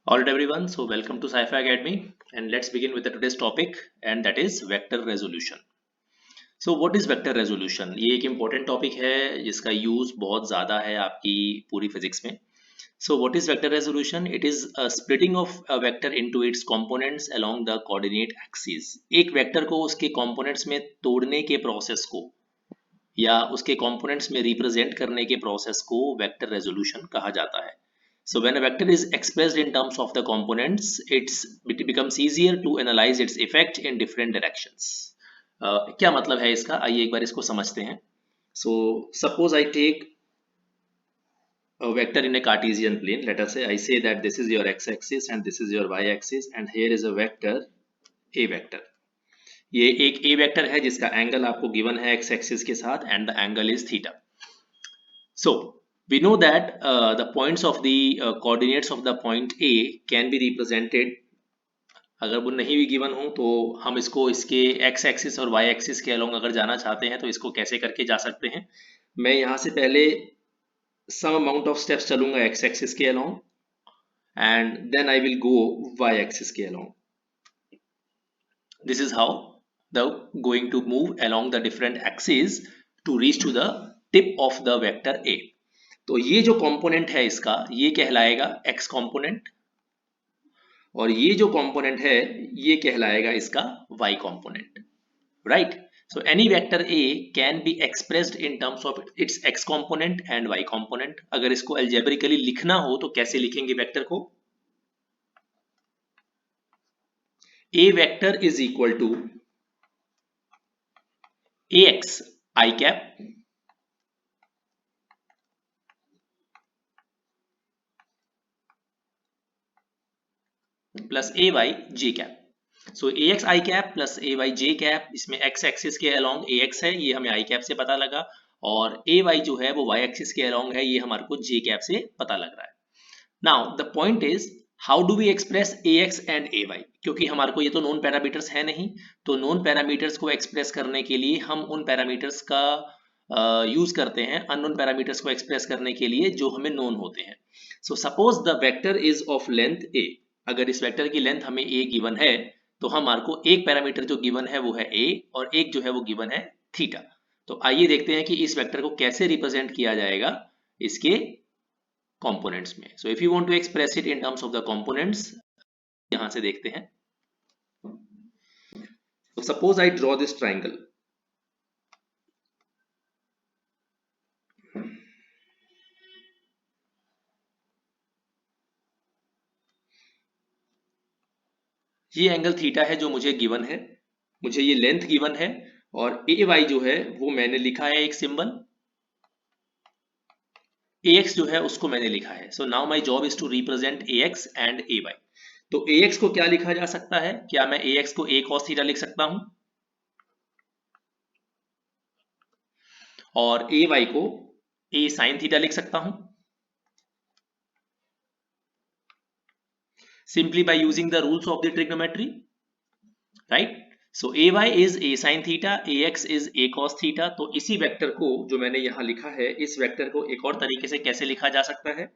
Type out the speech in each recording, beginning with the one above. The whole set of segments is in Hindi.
Alright everyone, so welcome to Sci-Fi Academy and let's begin with the today's topic and that is vector resolution. So what is vector resolution? ये एक important topic है जिसका use बहुत ज़्यादा है आपकी पूरी physics में. So what is vector resolution? It is a splitting of a vector into its components along the coordinate axis. एक vector को उसके components में तोड़ने के process को या उसके components में represent करने के process को vector resolution कहा जाता है. So when a vector is expressed in terms of the components, it becomes easier to analyze its effect in different directions. क्या मतलब है इसका? आइए एक बार इसको समझते हैं. So suppose I take a vector in a Cartesian plane. Let us say I say that this is your x-axis and this is your y-axis and here is a vector a vector. ये एक a vector है जिसका एंगल आपको गिवन है x-axis के साथ and the angle is theta. So we know that the points of the coordinates of the point A can be represented. अगर वो नहीं भी गिवन हो तो हम इसको इसके x एक्सिस और y एक्सिस के अलोंग अगर जाना चाहते हैं तो इसको कैसे करके जा सकते हैं. मैं यहाँ से पहले some amount of steps चलूंगा x एक्सिस के along and then I will go y axis के along. This is how the going to move along the different axes to reach to the tip of the vector A. तो ये जो कंपोनेंट है इसका ये कहलाएगा x कंपोनेंट और ये जो कंपोनेंट है ये कहलाएगा इसका y component, right. So any vector a can be expressed in terms of its x component and y component. अगर इसको अलजेब्रिकली लिखना हो तो कैसे लिखेंगे वेक्टर को? a vector is equal to ax i cap plus A Y J cap. So A X I cap plus A Y J cap, इसमें एक्स एक्सिस के अलोंग ए एक्स है, ये हमें आई कैप से पता लगा, और ए वाई जो है वो वाई एक्सिस के अलोंग है, ये हमारे को जे कैप से पता लग रहा है. Now the point is how do we express A X and A Y, क्योंकि हमारे को ये तो नोन पैरामीटर्स है नहीं, तो नोन पैरामीटर्स को एक्सप्रेस करने के लिए हम उन पैरामीटर्स का यूज करते हैं अननोन पैरामीटर्स को एक्सप्रेस करने के लिए जो हमें नोन होते हैं. So suppose the vector is of length a. अगर इस वेक्टर की लेंथ हमें a गिवन है तो हमारे को एक पैरामीटर जो गिवन है वो है a और एक जो है वो गिवन है थीटा. तो आइए देखते हैं कि इस वेक्टर को कैसे रिप्रेजेंट किया जाएगा इसके कंपोनेंट्स में. So if you want to express it in terms of the components, यहां से देखते हैं. तो suppose I draw this triangle. ये एंगल थीटा है जो मुझे गिवन है, मुझे ये लेंथ गिवन है, और ए वाई जो है वो मैंने लिखा है एक सिंबल, ax जो है उसको मैंने लिखा है. So now my job is to represent ax and ay. तो ax को क्या लिखा जा सकता है? क्या मैं ax को a cos थीटा लिख सकता हूं और ay को a sin थीटा लिख सकता हूं simply by using the rules of the trigonometry, right? So ay is a sin theta, ax is a cos theta. तो इसी वेक्टर को जो मैंने यहां लिखा है, इस वेक्टर को एक और तरीके से कैसे लिखा जा सकता है?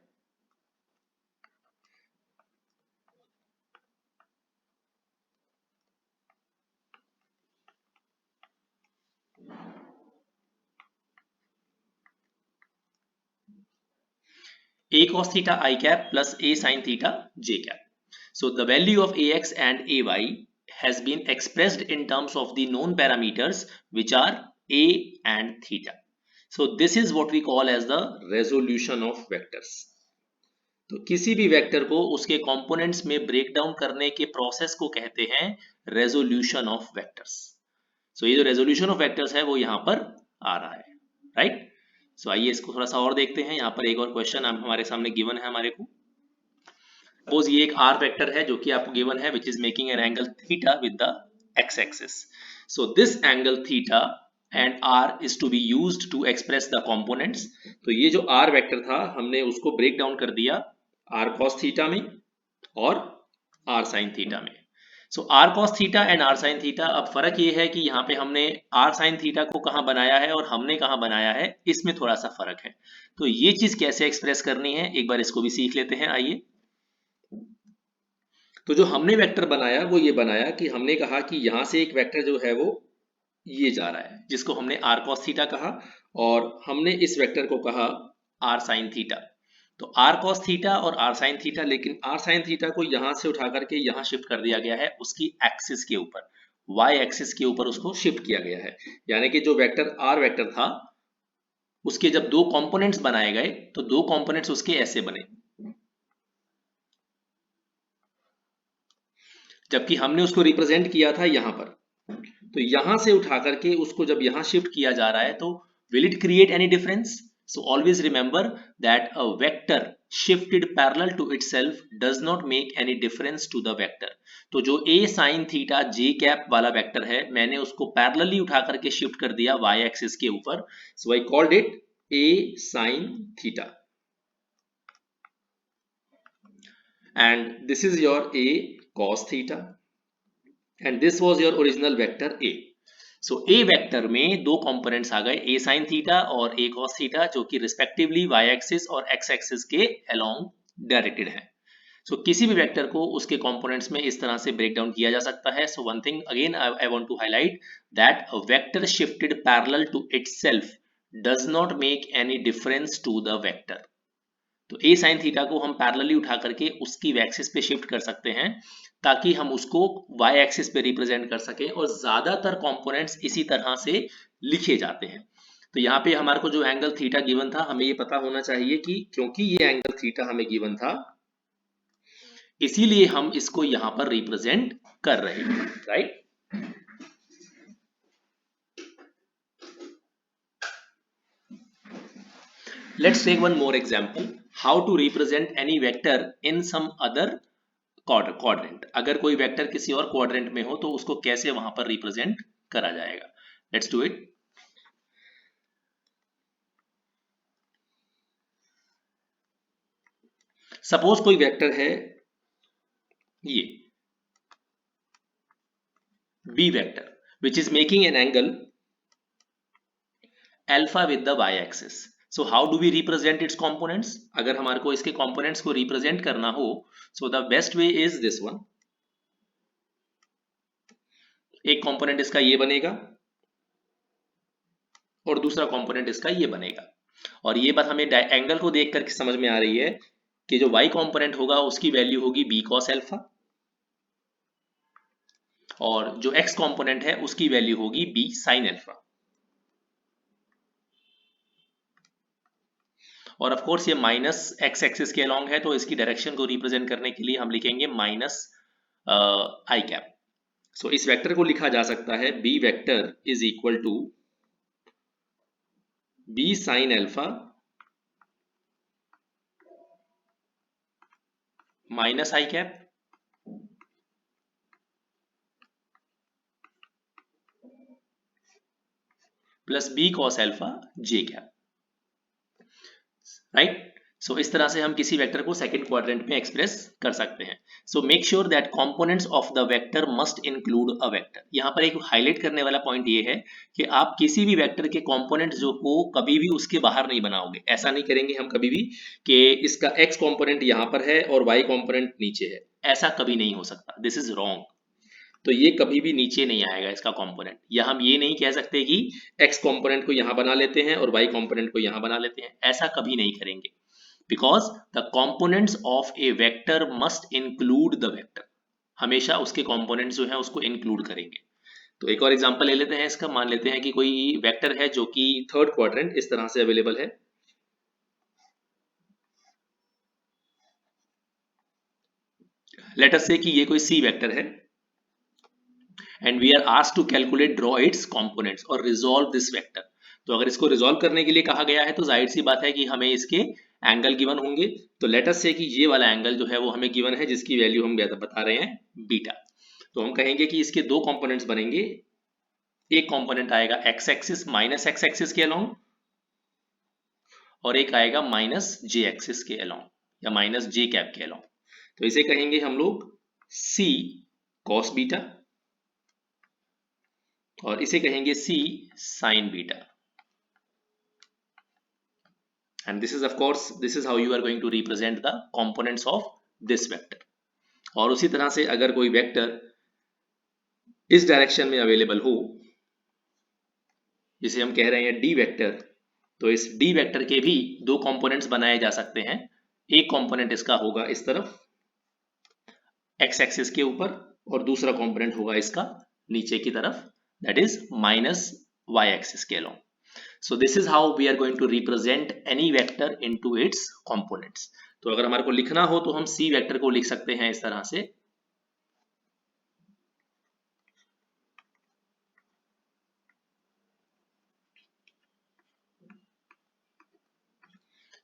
a cos theta I cap plus a sin theta j cap. So the value of ax and ay has been expressed in terms of the known parameters which are a and theta. So this is what we call as the resolution of vectors. तो किसी भी वेक्टर को उसके कंपोनेंट्स में ब्रेक डाउन करने के प्रोसेस को कहते हैं रेजोल्यूशन ऑफ वेक्टर्स. सो ये जो रेजोल्यूशन ऑफ वेक्टर्स है वो यहाँ पर आ रहा है, राइट. सो आइए इसको थोड़ा सा और देखते हैं. यहाँ पर एक और क्वेश्चन हमारे सामने गिवन है हमारे को. सपोज ये एक आर वेक्टर है जो कि आपको गिवन है which is making an angle theta with the X axis. So this angle theta and R is to be used to express the components. तो ये जो आर वेक्टर था हमने उसको ब्रेक डाउन कर दिया आर कॉस थीटा में और आर साइन थीटा में. So r cos theta and r sine theta. अब फर्क ये है कि यहाँ पे हमने आर साइन थीटा को कहाँ बनाया है और हमने कहाँ बनाया है, इसमें थोड़ा सा फर्क है. तो ये चीज कैसे एक्सप्रेस करनी है एक बार इसको भी सीख लेते हैं. आइए तो जो हमने वेक्टर बनाया वो ये बनाया कि हमने कहा कि यहां से एक वेक्टर जो है वो ये जा रहा है जिसको हमने आर कॉस थीटा कहा, और हमने इस वेक्टर को कहा आर साइन थीटा। तो आर कॉस थीटा और आर साइन थीटा, लेकिन आर साइन थीटा को यहां से उठा करके यहां शिफ्ट कर दिया गया है उसकी एक्सिस के ऊपर, वाई एक्सिस के ऊपर उसको शिफ्ट किया गया है। यानी कि जो वेक्टर आर वेक्टर था उसके जब दो कंपोनेंट्स बनाए गए तो दो कंपोनेंट्स उसके ऐसे बने, जबकि हमने उसको रिप्रेजेंट किया था यहां पर। तो यहां से उठा करके उसको जब यहां शिफ्ट किया जा रहा है तो will it create any difference? So always remember that a vector shifted parallel to itself does not make any difference to the vector। तो जो a sin theta j cap वाला वेक्टर है मैंने उसको पैरेलली उठा करके शिफ्ट कर दिया y एक्सिस के ऊपर, so I called it a sin theta, and this is your a cos theta and this was your original vector a। So A vector में दो कंपोनेंट्स आ गए, ए साइन थीटा और ए कॉस थीटा, जो कि रिस्पेक्टिवली वाई एक्सिस और एक्स एक्सिस के अलोंग डायरेक्टेड है। सो किसी भी वेक्टर को उसके कंपोनेंट्स में इस तरह से ब्रेक डाउन किया जा सकता है। So one thing again I want to highlight that a vector shifted parallel to itself does not make any difference to the vector. तो ए साइन थीटा को हम पैरेलली उठा करके उसकी एक्सिस पे शिफ्ट कर सकते हैं ताकि हम उसको वाई एक्सिस पे रिप्रेजेंट कर सकें, और ज्यादातर कंपोनेंट्स इसी तरह से लिखे जाते हैं। तो यहाँ पे हमारे को जो एंगल थीटा गिवन था हमें ये पता होना चाहिए कि क्योंकि ये एंगल थीटा हमें गिवन था इसीलिए हम इसको यहाँ पर रिप्रेजेंट कर रहे हैं, right. Let's take one more example, how to represent any vector in some other quadrant। अगर कोई वेक्टर किसी और क्वाड्रेंट में हो तो उसको कैसे वहां पर रिप्रेजेंट करा जाएगा। Let's do it. सपोज कोई वेक्टर है ये B vector which is making an angle alpha with the Y axis. So how do we represent its components? अगर हमारे को इसके कंपोनेंट्स को रिप्रेजेंट करना हो so the best way is this one. एक कंपोनेंट इसका ये बनेगा और दूसरा कंपोनेंट इसका ये बनेगा, और ये बात हमें एंगल को देख करके समझ में आ रही है कि जो y कंपोनेंट होगा उसकी वैल्यू होगी b cos अल्फा, और जो x कंपोनेंट है उसकी वैल्यू होगी b sin अल्फा। और ऑफ कोर्स ये माइनस x एक्सिस के अलोंग है तो इसकी डायरेक्शन को रिप्रेजेंट करने के लिए हम लिखेंगे माइनस आई कैप। सो इस वेक्टर को लिखा जा सकता है b vector is equal to b sin alpha minus i cap plus b cos alpha j cap, right. So इस तरह से हम किसी वेक्टर को सेकंड क्वाड्रेंट में एक्सप्रेस कर सकते हैं। So make sure that components of the vector must include a vector. यहाँ पर एक हाईलाइट करने वाला पॉइंट ये है कि आप किसी भी वेक्टर के कंपोनेंट्स जो को कभी भी उसके बाहर नहीं बनाओगे। ऐसा नहीं करेंगे हम कभी भी कि इसका x कंपोनेंट यहाँ पर है और y कंपोनेंट नीचे है, ऐसा कभी नहीं हो सकता। This is wrong. तो ये कभी भी नीचे नहीं आएगा इसका कंपोनेंट, या हम ये नहीं कह सकते कि x कंपोनेंट को यहां बना लेते हैं और y कंपोनेंट को यहां बना लेते हैं, ऐसा कभी नहीं करेंगे। Because the components of A vector must include the vector. हमेशा उसके कंपोनेंट्स जो है उसको इंक्लूड करेंगे। तो एक और एग्जांपल ले लेते हैं इसका। मान लेते हैं कि कोई वेक्टर है जो कि थर्ड क्वाड्रेंट इस तरह से अवेलेबल है। लेट अस से कि ये कोई सी वेक्टर है and we are asked to calculate draw its components और resolve this vector। तो अगर इसको रिजॉल्व करने के लिए कहा गया है तो जाहिर सी बात है कि हमें इसके एंगल गिवन होंगे। तो लेट अस से कि ये वाला एंगल जो है वो हमें गिवन है जिसकी वैल्यू हम बता रहे हैं बीटा। तो हम कहेंगे कि इसके दो कंपोनेंट्स बनेंगे, एक कंपोनेंट आएगा x axis minus x axis के अलोंग और एक आएगा माइनस j एक्सिस के अलोंग या माइनस j कैप के अलोंग। तो इसे कहेंगे हम लोग c cos बीटा और इसे कहेंगे c sin beta. and this is of course this is how you are going to represent the components of this vector। और उसी तरह से अगर कोई वेक्टर इस डायरेक्शन में अवेलेबल हो, जिसे हम कह रहे हैं डी वेक्टर, तो इस डी वेक्टर के भी दो कंपोनेंट्स बनाए जा सकते हैं। एक कंपोनेंट इसका होगा इस तरफ एक्स एक्सिस के ऊपर, और दूसरा कंपोनेंट होगा इसका नीचे की तरफ, that is minus Y axis के along. So this is how we are going to represent any vector into its components. तो अगर हमारे को लिखना हो तो हम C वेक्टर को लिख सकते हैं इस तरह से,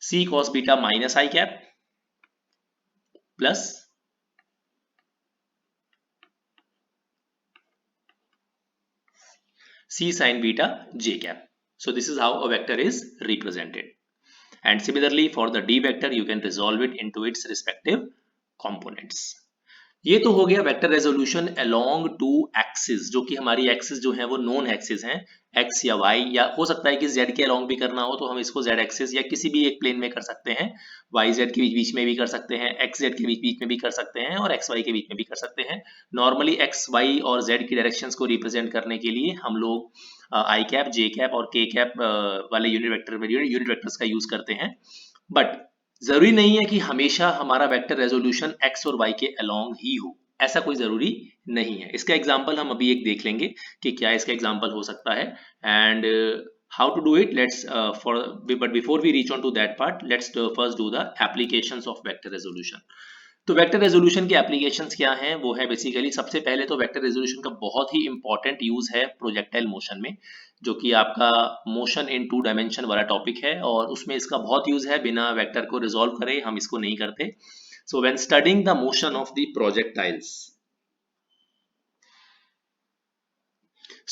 C cos beta minus i cap plus C sin beta j cap. So this is how a vector is represented. And similarly for the D vector you can resolve it into its respective components. ये तो हो गया vector resolution along two axis, जो कि हमारी एक्सिस जो है वो नोन एक्सिस हैं, एक्स या वाई, या हो सकता है कि जेड के अलोंग भी करना हो तो हम इसको जेड एक्सिस या किसी भी एक प्लेन में कर सकते हैं, वाई जेड के बीच बीच में भी कर सकते हैं, एक्स जेड के बीच बीच में भी कर सकते हैं, और एक्स वाई के बीच में भी कर सकते हैं। नॉर्मली एक्स वाई और जेड की डायरेक्शंस को रिप्रेजेंट करने के लिए हम लोग आई कैप, जे कैप और के कैप वाले यूनिट वेक्टर्स का यूज करते हैं। बट जरूरी नहीं है कि हमेशा हमारा वेक्टर रेजोल्यूशन एक्स और वाई के अलोंग ही हो, ऐसा कोई जरूरी नहीं है। इसका एग्जांपल हम अभी एक देख लेंगे कि क्या इसका एग्जांपल हो सकता है, and how to do it. Let's for but before we reach on to that part, let's first do the applications of vector resolution. तो वेक्टर रेजोल्यूशन के एप्लीकेशंस क्या हैं, वो है बेसिकली सबसे पहले तो वेक्टर रेजोल्यूशन का बहुत ही इंपॉर्टेंट यूज है प्रोजेक्टाइल मोशन में, जो कि आपका मोशन इन टू डायमेंशन वाला टॉपिक है, और उसमें इसका बहुत यूज है। बिना वेक्टर को रिजॉल्व करे हम इसको नहीं करते। So when studying the motion of the projectiles,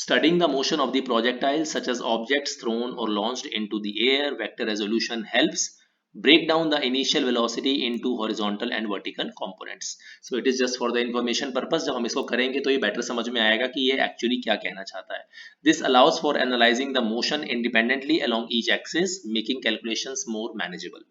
studying the motion of the projectiles such as objects thrown or launched into the air, vector resolution helps break down the initial velocity into horizontal and vertical components. So it is just for the information purpose. जब हम इसको करेंगे तो ये better समझ में आएगा कि ये actually क्या कहना चाहता है. This allows for analyzing the motion independently along each axis, making calculations more manageable.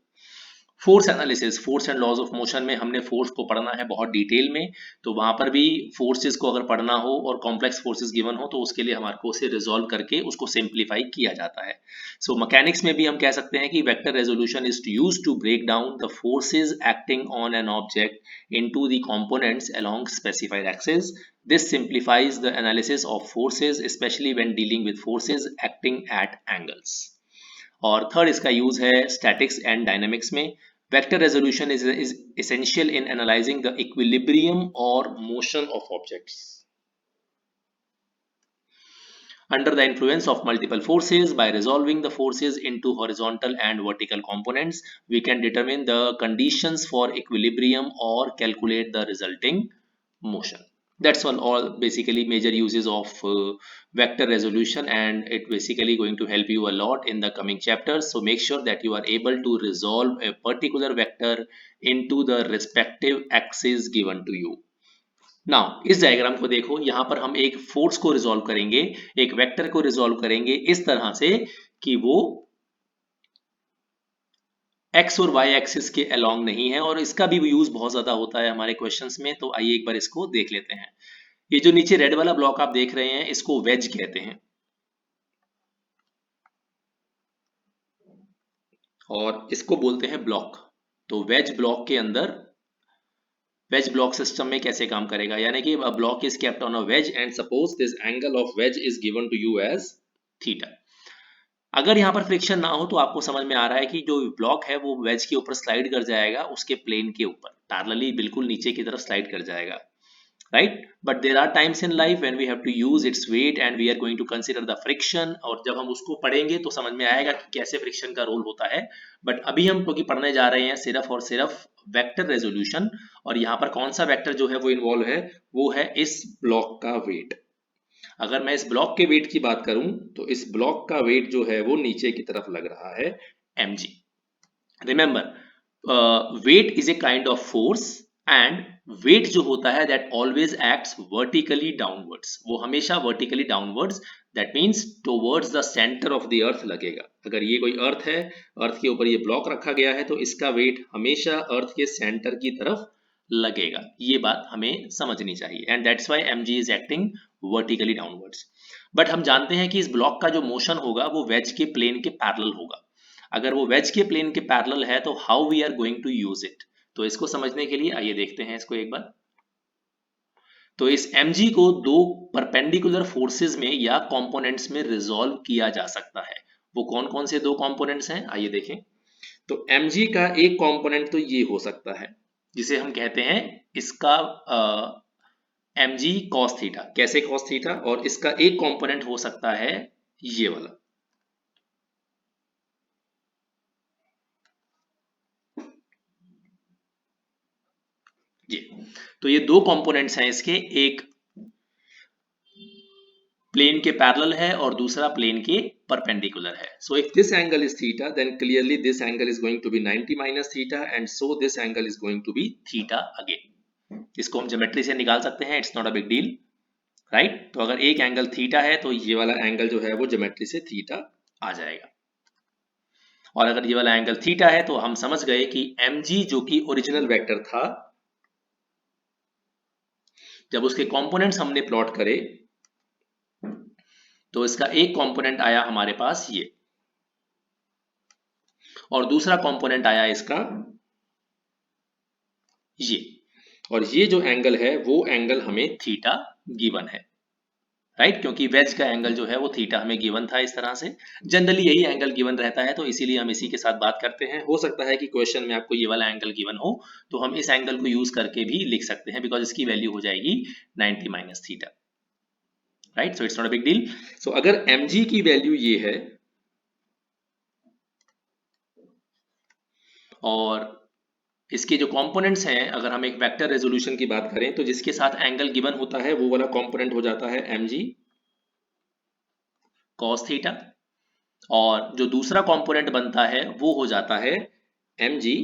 Force analysis, force and laws of motion में हमने फोर्स को पढ़ना है बहुत डिटेल में, तो वहां पर भी फोर्सेस को अगर पढ़ना हो और कॉम्प्लेक्स फोर्सेस गिवन हो तो उसके लिए हमारे को उसे रिजॉल्व करके उसको सिंप्लीफाई किया जाता है। सो मैकेनिक्स में भी हम कह सकते हैं कि vector resolution is used to break down the forces acting on an object into the components along specified axis. This simplifies the analysis of forces, especially when dealing with forces acting at angles. और थर्ड इसका यूज है स्टैटिक्स एंड डायनामिक्स में. Vector resolution is essential in analyzing the equilibrium or motion of objects under the influence of multiple forces. By resolving the forces into horizontal and vertical components, we can determine the conditions for equilibrium or calculate the resulting motion. That's all basically major uses of vector resolution, and it basically going to help you a lot in the coming chapters. So make sure that you are able to resolve a particular vector into the respective axis given to you. Now इस डायग्राम को देखो, यहां पर हम एक फोर्स को रिजॉल्व करेंगे, एक वेक्टर को रिजॉल्व करेंगे इस तरह से कि वो एक्स और वाई एक्सिस के अलोंग नहीं है, और इसका भी यूज बहुत ज्यादा होता है हमारे क्वेश्चंस में। तो आइए एक बार इसको देख लेते हैं। ये जो नीचे रेड वाला ब्लॉक आप देख रहे हैं इसको वेज कहते हैं, और इसको बोलते हैं ब्लॉक। तो वेज ब्लॉक के अंदर, वेज ब्लॉक सिस्टम में कैसे काम करेगा, यानी कि block is kept on a wedge and suppose this angle of wedge is given to you as theta. अगर यहाँ पर फ्रिक्शन ना हो तो आपको समझ में आ रहा है कि जो ब्लॉक है वो वेज के ऊपर स्लाइड कर जाएगा, उसके प्लेन के ऊपर पैरेलली बिल्कुल नीचे की तरफ स्लाइड कर जाएगा, right? But there are times in life when we have to use its weight and we are going to consider the friction, और जब हम उसको पढ़ेंगे तो समझ में आएगा कि कैसे फ्रिक्शन का रोल होता है। बट अभी हम क्योंकि पढ़ने जा रहे हैं सिर्फ और सिर्फ वेक्टर रेजोल्यूशन, और यहाँ पर कौन सा वेक्टर जो है वो इन्वॉल्व है, वो है इस ब्लॉक का वेट। अगर मैं इस ब्लॉक के वेट की बात करूं तो इस ब्लॉक का वेट जो है वो नीचे की तरफ लग रहा है mg. Remember weight is a kind of force, and weight जो होता है that always acts vertically downwards, वो हमेशा vertically downwards, that means towards the centre of the earth लगेगा। अगर ये कोई अर्थ है, अर्थ के ऊपर ये ब्लॉक रखा गया है, तो इसका वेट हमेशा अर्थ के सेंटर की तरफ लगेगा। ये बात हमें समझनी चाहिए and that's why mg is acting vertically downwards. But हम जानते हैं कि इस ब्लॉक का जो मोशन होगा वो वेज के प्लेन के पैरेलल होगा। अगर वो वेज के प्लेन के पैरेलल है तो how we are going to use it, तो इसको समझने के लिए आइए देखते हैं इसको एक बार। तो इस mg को दो परपेंडिकुलर फोर्सेस में या कंपोनेंट्स में रिजॉल्व किया जा सकता है। वो कौन कौन से दो कंपोनेंट्स हैं आइए देखें। तो mg का एक कंपोनेंट तो ये हो सकता है जिसे हम कहते हैं इसका mg cos थीटा। कैसे cos थीटा? और इसका एक कंपोनेंट हो सकता है ये वाला। ये तो ये दो कंपोनेंट्स हैं इसके, एक प्लेन के पैरेलल है और दूसरा प्लेन के परपेंडिकुलर है। So if this angle is theta then clearly this angle is going to be 90 minus theta and so this angle is going to be theta again. इसको हम ज्योमेट्री से निकाल सकते हैं, it's not a big deal, right. तो अगर एक एंगल थीटा है तो ये वाला एंगल जो है वो ज्योमेट्री से थीटा आ जाएगा। और अगर ये वाला एंगल थीटा है तो हम समझ गए कि mg जो कि ओरिजिनल वेक्टर था, जब उसके कंपोनेंट्स हमने प्लॉट करे तो इसका एक कंपोनेंट आया हमारे पास ये और दूसरा कंपोनेंट आया इसका ये। और ये जो एंगल है वो एंगल हमें थीटा गिवन है, राइट, क्योंकि वेज का एंगल जो है वो थीटा हमें गिवन था। इस तरह से जनरली यही एंगल गिवन रहता है तो इसीलिए हम इसी के साथ बात करते हैं। हो सकता है कि क्वेश्चन में आपको ये वाला एंगल गिवन हो तो हम इस एंगल को यूज करके भी लिख सकते हैं बिकॉज इसकी वैल्यू हो जाएगी 90 minus theta, right. So it's not a big deal. So अगर mg की वैल्यू ये है और इसके जो कंपोनेंट्स हैं, अगर हम एक वेक्टर रेजोल्यूशन की बात करें तो जिसके साथ एंगल गिवन होता है वो वाला कंपोनेंट हो जाता है mg cos थीटा और जो दूसरा कंपोनेंट बनता है वो हो जाता है mg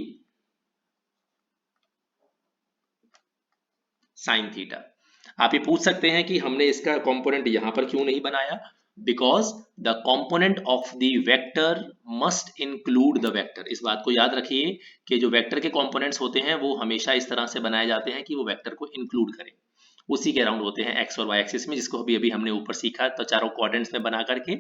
sin थीटा। आप ये पूछ सकते हैं कि हमने इसका कंपोनेंट यहां पर क्यों नहीं बनाया? Because the component of the vector must include the vector. इस बात को याद रखिए कि जो वेक्टर के कंपोनेंट्स होते हैं वो हमेशा इस तरह से बनाए जाते हैं कि वो वेक्टर को इंक्लूड करें। उसी के अराउंड होते हैं एक्स और वाई एक्सिस में, जिसको अभी अभी हमने ऊपर सीखा तो चारों क्वाड्रेंट्स में बना करके।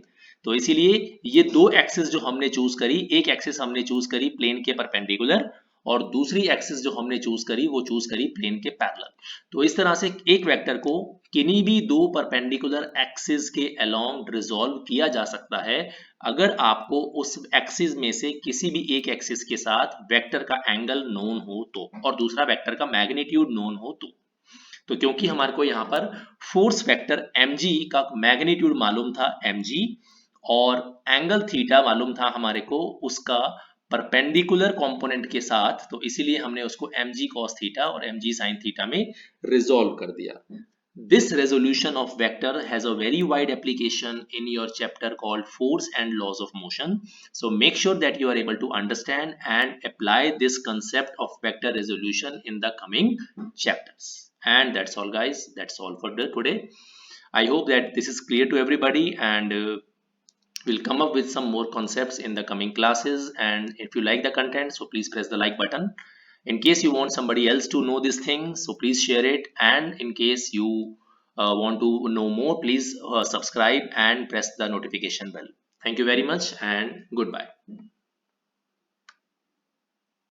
तो इसीलिए ये दो एक्सिस जो हमने चूज करी, एक एक्सिस हमने चूज करी प्लेन के परपेंडिकुलर और दूसरी एक्सिस जो हमने चूज करी वो चूज करी प्लेन के पैरेलल। तो इस तरह से एक वेक्टर को किन्हीं भी दो परपेंडिकुलर एक्सिस के अलोंग रिजॉल्व किया जा सकता है अगर आपको उस एक्सिस में से किसी भी एक एक्सिस के साथ वेक्टर का एंगल नोन हो तो, और दूसरा वेक्टर का मैग्नीट्यूड नोन हो तो क्योंकि हमारे को यहाँ पर फोर्स वेक्टर mg का मैग्नीट्यूड मालूम था mg और एंगल थीटा मालूम था हमारे को उसका परपेंडिकुलर कंपोनेंट के साथ, तो इसीलिए हमने उसको mg cos थीटा और mg sin थीटा में रिजॉल्व कर दिया। This resolution of vector has a very wide application in your chapter called Force and Laws of Motion. So make sure that you are able to understand and apply this concept of vector resolution in the coming chapters. And that's all guys, that's all for today. I hope that this is clear to everybody and we'll come up with some more concepts in the coming classes. And if you like the content, so please press the like button. In case you want somebody else to know this thing, so please share it. And in case you want to know more, please subscribe and press the notification bell. Thank you very much and goodbye.